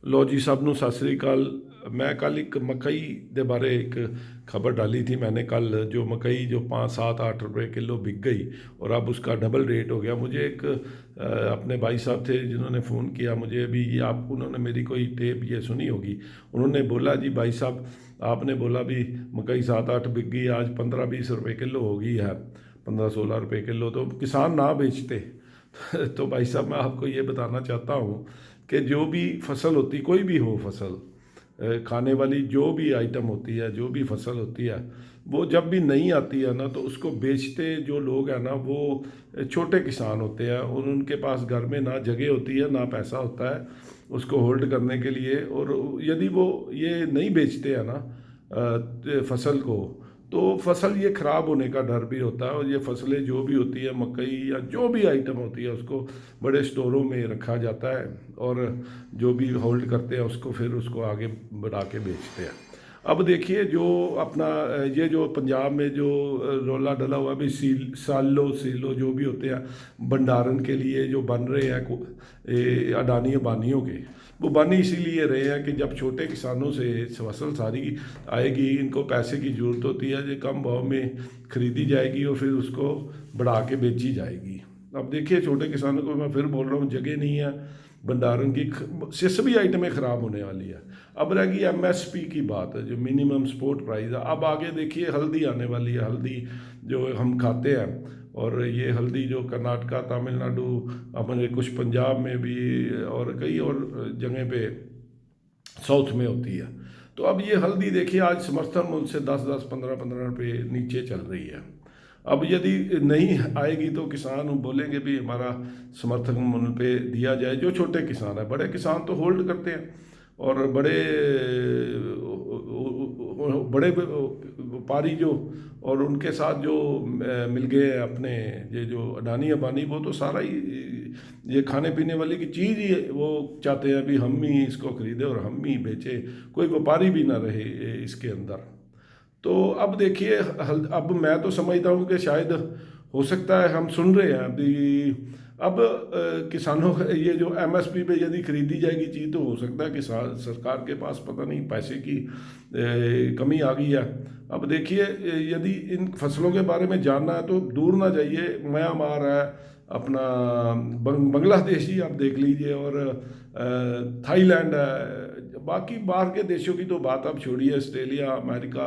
लो जी सब ਨੂੰ ਸਤਿ ਸ੍ਰੀ ਅਕਾਲ। मैं कल एक मकई के बारे एक खबर डाली थी मैंने कल, जो मकई जो 5 7 8 रुपए किलो बिक गई और अब उसका डबल रेट हो गया। मुझे एक अपने भाई साहब थे जिन्होंने फ़ोन किया मुझे अभी, आप उन्होंने मेरी कोई टेप ये सुनी होगी। उन्होंने बोला जी भाई साहब आपने बोला भी मकई 7 8 बिक गई, आज 15 20 रुपए किलो हो गई है, 15 16 रुपए किलो, तो किसान ना बेचते। तो भाई साहब मैं आपको ये बताना चाहता हूँ कि जो भी फसल होती, कोई भी हो फसल, खाने वाली जो भी आइटम होती है, जो भी फसल होती है, वो जब भी नहीं आती है ना तो उसको बेचते जो लोग हैं ना वो छोटे किसान होते हैं और उनके पास घर में ना जगह होती है ना पैसा होता है उसको होल्ड करने के लिए। और यदि वो ये नहीं बेचते हैं ना फसल को, तो फसल ये ख़राब होने का डर भी होता है। और ये फसलें जो भी होती है, मकई या जो भी आइटम होती है, उसको बड़े स्टोरों में रखा जाता है और जो भी होल्ड करते हैं उसको फिर उसको आगे बढ़ा के बेचते हैं। अब देखिए जो अपना ये जो पंजाब में जो रोला डला हुआ भी सालो सीलो जो भी होते हैं भंडारण के लिए जो बन रहे हैं अडानी अबानियों के, वो बन इसीलिए रहे हैं कि जब छोटे किसानों से फसल सारी आएगी, इनको पैसे की ज़रूरत होती है, जो कम भाव में खरीदी जाएगी और फिर उसको बढ़ा के बेची जाएगी। अब देखिए छोटे किसानों को मैं फिर बोल रहा हूँ, जगह नहीं है भंडारण की, सभी आइटमें ख़राब होने वाली है। अब रह गई एमएसपी की बात है, जो मिनिमम सपोर्ट प्राइस है। अब आगे देखिए हल्दी आने वाली है, हल्दी जो हम खाते हैं, और ये हल्दी जो कर्नाटका तमिलनाडु अपने कुछ पंजाब में भी और कई और जगह पे साउथ में होती है। तो अब ये हल्दी देखिए आज समर्थन मूल्य से 10 10 15 15 रुपये नीचे चल रही है। अब यदि नहीं आएगी तो किसान बोलेंगे भी हमारा समर्थन मूल्य पे दिया जाए। जो छोटे किसान है, बड़े किसान तो होल्ड करते हैं और बड़े बड़े व्यापारी जो और उनके साथ जो मिल गए अपने ये जो अडानी अबानी, वो तो सारा ही ये खाने पीने वाली की चीज़ ही वो चाहते हैं भी हम ही इसको खरीदें और हम ही बेचें, कोई व्यापारी भी ना रहे इसके अंदर। तो अब देखिए अब मैं तो समझता हूँ कि शायद हो सकता है, हम सुन रहे हैं अभी अब किसानों का ये जो एमएसपी पे यदि खरीदी जाएगी चीज़, तो हो सकता है कि सरकार के पास पता नहीं पैसे की कमी आ गई है। अब देखिए यदि इन फसलों के बारे में जानना है तो दूर ना जाइए, म्यांमार है अपना, बांग्लादेश ही आप देख लीजिए, और थाईलैंड है। बाकी बाहर के देशों की तो बात आप छोड़िए, ऑस्ट्रेलिया अमेरिका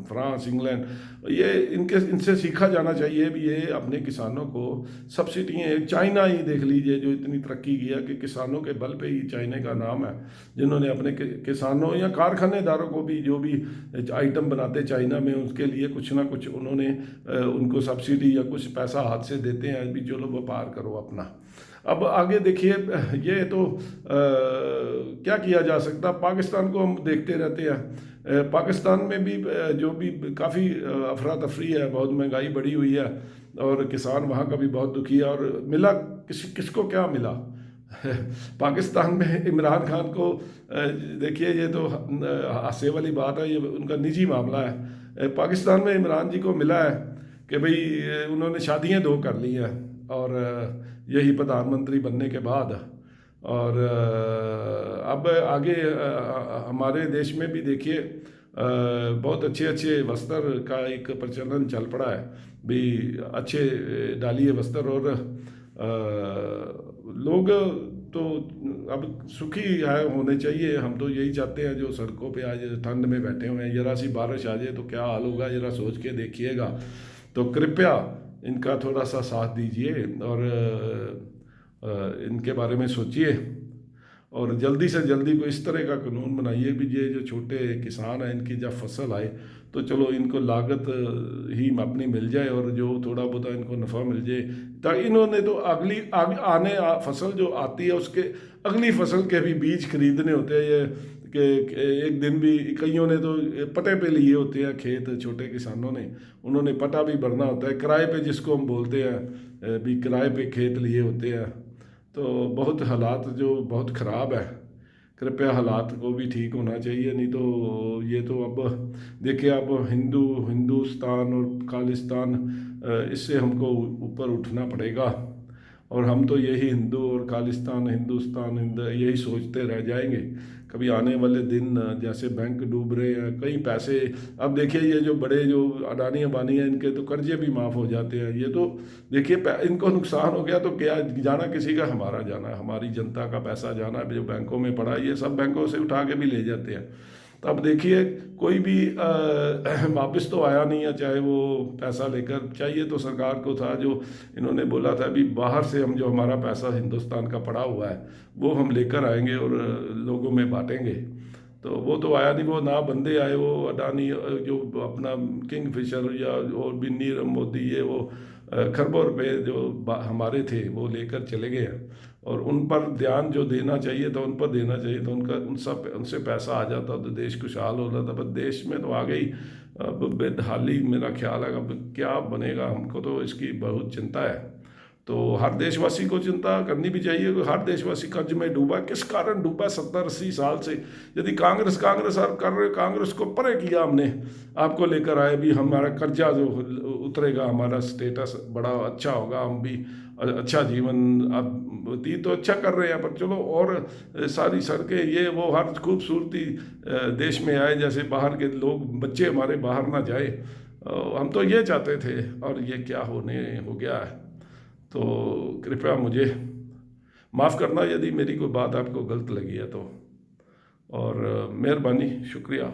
फ्रांस इंग्लैंड, ये इनसे सीखा जाना चाहिए भी ये अपने किसानों को सब्सिडियाँ। चाइना ही देख लीजिए जो इतनी तरक्की किया कि किसानों के बल पे ही चाइना का नाम है, जिन्होंने अपने किसानों या कारखानेदारों को भी जो भी आइटम बनाते चाइना में उसके लिए कुछ ना कुछ उन्होंने उनको सब्सिडी या कुछ पैसा हाथ से देते हैं भी चलो व्यापार करो अपना। अब आगे देखिए ये तो क्या किया जा सकता। पाकिस्तान को हम देखते रहते हैं, पाकिस्तान में भी जो भी काफ़ी अफरा तफरी है, बहुत महंगाई बढ़ी हुई है और किसान वहाँ का भी बहुत दुखी है। और मिला किसको क्या मिला पाकिस्तान में इमरान खान को देखिए, ये तो हास्य वाली बात है, ये उनका निजी मामला है। पाकिस्तान में इमरान जी को मिला है कि भाई उन्होंने शादियां 2 कर ली हैं और यही प्रधानमंत्री बनने के बाद। और अब आगे हमारे देश में भी देखिए बहुत अच्छे अच्छे वस्त्र का एक प्रचलन चल पड़ा है भी, अच्छे डालिए वस्त्र। और लोग तो अब सुखी है होने चाहिए, हम तो यही चाहते हैं। जो सड़कों पे आज ठंड में बैठे हुए हैं, जरा सी बारिश आ जाए तो क्या हाल होगा, जरा सोच के देखिएगा। तो कृपया इनका थोड़ा सा साथ दीजिए और इनके बारे में सोचिए और जल्दी से जल्दी कोई इस तरह का कानून बनाइए भी ये जो छोटे किसान हैं इनकी जब फसल आए तो चलो इनको लागत ही अपनी मिल जाए और जो थोड़ा बहुत इनको नफ़ा मिल जाए, ताकि इन्होंने तो अगली फसल जो आती है उसके अगली फसल के भी बीज खरीदने होते हैं। ये कि एक दिन भी कईयों ने तो पटे पे लिए होते हैं खेत, छोटे किसानों ने, उन्होंने पटा भी भरना होता है, किराए पे जिसको हम बोलते हैं भी किराए पे खेत लिए होते हैं। तो बहुत हालात जो बहुत ख़राब है, कृपया हालात को भी ठीक होना चाहिए, नहीं तो ये तो अब देखिए अब हिंदुस्तान और खालिस्तान, इससे हमको ऊपर उठना पड़ेगा। और हम तो यही हिंदू और खालिस्तान हिंदुस्तान यही सोचते रह जाएंगे। कभी आने वाले दिन जैसे बैंक डूब रहे हैं, कई पैसे, अब देखिए ये जो बड़े जो अडानी अंबानी हैं इनके तो कर्जे भी माफ़ हो जाते हैं। ये तो देखिए इनको नुकसान हो गया तो क्या जाना किसी का, हमारा जाना, हमारी जनता का पैसा जाना जो बैंकों में पड़ा, ये सब बैंकों से उठा के भी ले जाते हैं। तो अब देखिए कोई भी वापस तो आया नहीं है, चाहे वो पैसा लेकर, चाहिए तो सरकार को था जो इन्होंने बोला था अभी बाहर से हम जो हमारा पैसा हिंदुस्तान का पड़ा हुआ है वो हम लेकर आएंगे और लोगों में बांटेंगे। तो वो तो आया नहीं, वो ना बंदे आए, वो अडानी जो अपना किंग फिशर या और भी नीरव मोदी, ये वो खरबों रुपए जो हमारे थे वो लेकर चले गए हैं। और उन पर ध्यान जो देना चाहिए था उन पर देना चाहिए था, उनका उनसे पैसा आ जाता तो देश खुशहाल हो रहा था। पर देश में तो आ गई अब बेदहाली, मेरा ख्याल है अब क्या बनेगा, हमको तो इसकी बहुत चिंता है। तो हर देशवासी को चिंता करनी भी चाहिए कि हर देशवासी कर्ज में डूबा, किस कारण डूबा 70-80 साल से। यदि कांग्रेस कांग्रेस आप कर रहे, कांग्रेस को परे किया हमने, आपको लेकर आए भी हमारा कर्जा जो उतरेगा, हमारा स्टेटस बड़ा अच्छा होगा, हम भी अच्छा जीवन अब व्यतीत तो अच्छा कर रहे हैं। पर चलो और सारी सड़कें ये वो हर खूबसूरती देश में आए, जैसे बाहर के लोग बच्चे हमारे बाहर ना जाए, हम तो ये चाहते थे और ये क्या होने हो गया है। तो कृपया मुझे माफ़ करना यदि मेरी कोई बात आपको गलत लगी है तो, और मेहरबानी, शुक्रिया।